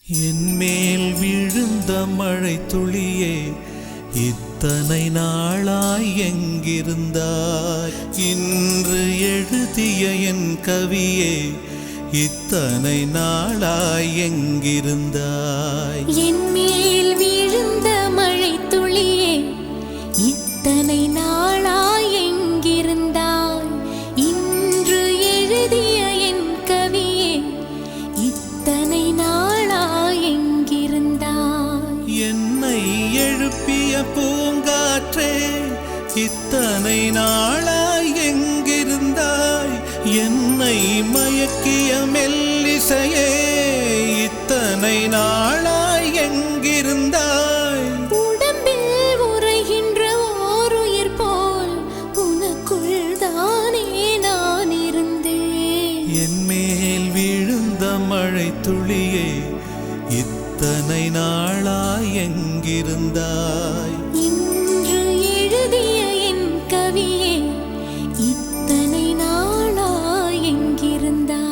என்மேல் விழுந்த மழை துளியே, இத்தனை நாளாய் எங்கிருந்தாய்? இன்று எழுதிய என் கவியே, இத்தனை நாளாய் எங்கிருந்தாய்? என்மேல் விழுந்த மழை துளியே, இத்தனை நாளாய் எங்கிருந்தாய்? இன்று எழுதிய என் கவியே, இத்தனை நாளாய் எங்கிருந்தாய்? என்னை எழுப்பிய பூங்காற்றே, இத்தனை நாளாய் எங்கிருந்தாய்? என்னை மயக்கிய மெல்லிசையே, இத்தனை நாளாய் எங்கிருந்தாய்? உடம்பில் உறைகின்ற ஓருயிர் போல் உனக்குள் தானே நான் இருந்தேன். என்மேல் விழுந்த மழை துளியே, இத்தனை நாளாய் எங்கிருந்தாய்? இன்று எழுதிய என் கவியே, இத்தனை நாளாய் எங்கிருந்தாய்?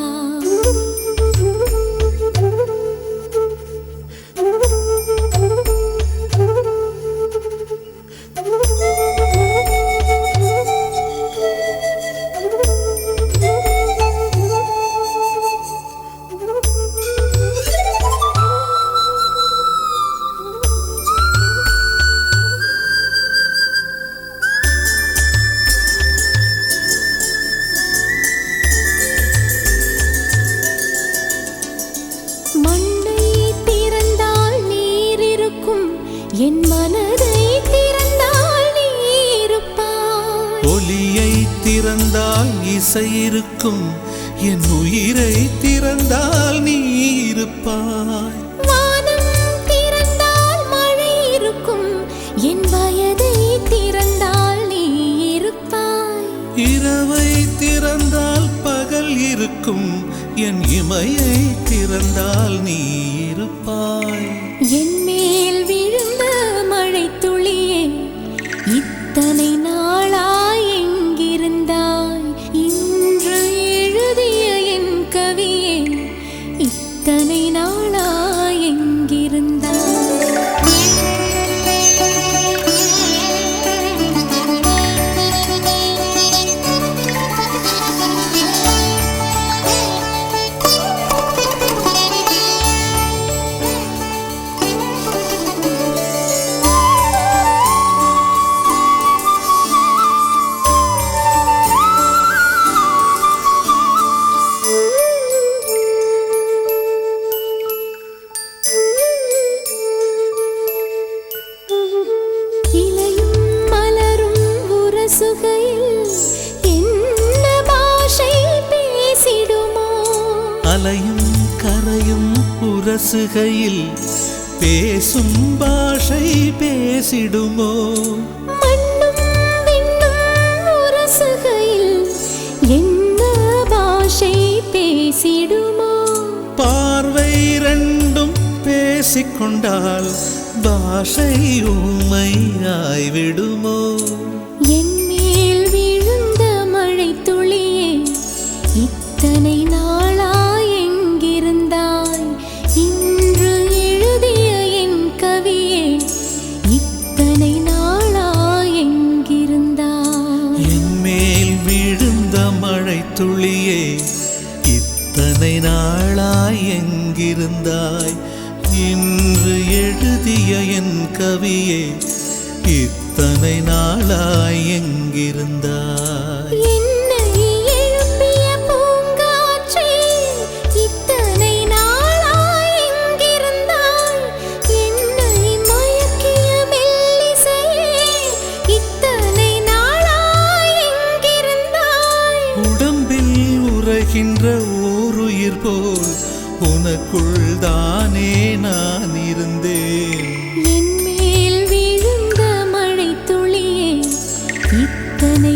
என் மனதை திறந்தால் நீ இருப்பாய். ஒலியை திறந்தால் இசை இருக்கும், என் உயிரை திறந்தால் நீ இருப்பாய். வானம் திறந்தால் மழை இருக்கும், என் வயதை திறந்தால் நீ இருப்பாய். இரவை திறந்தால் பகல் இருக்கும், என் இமையை திறந்தால் நீ இருப்பாய். என் மேல் விழுந்த மழை துளியே, இத்தனை நாளாய் எங்கிருந்தாய்? இன்று எழுதிய என் கவியே, இத்தனை நாளாய் எங்கிருந்தாய்? அலையும் கரையும் உரசுகையில் பேசும் பாஷை பேசிடுமோ? மண்ணும் விண்ணும் உரசுகையில் என்ன பாஷை பேசிடுமோ? பார்வை ரெண்டும் பேசிக்கொண்டால் பாஷை ஊமையாய்விடுமோ? என் மேல் விழுந்த மழை துளியே, இத்தனை நாளாய் எங்கிருந்தாய்? இன்று எழுதிய என் கவியே, இத்தனை நாளாய் எங்கிருந்தாய்? என் மேல் விழுந்த மழை துளியே, இத்தனை நாளாய் எங்கிருந்தாய்? இன்று எழுதிய என் கவியே, இத்தனை நாளாய் எங்கிருந்தாய்? என்னை எழுப்பிய பூங்காற்றே, இத்தனை நாளாய் எங்கிருந்தாய்? என்னை மயக்கிய மெல்லிசையே, இத்தனை நாளாய் எங்கிருந்தாய்? உடம்பில் உறைகின்ற ஓருயிர் போல் உனக்குள் தானே நான் இருந்தேன். என் மேல் விழுந்த மழை துளியே, இத்தனை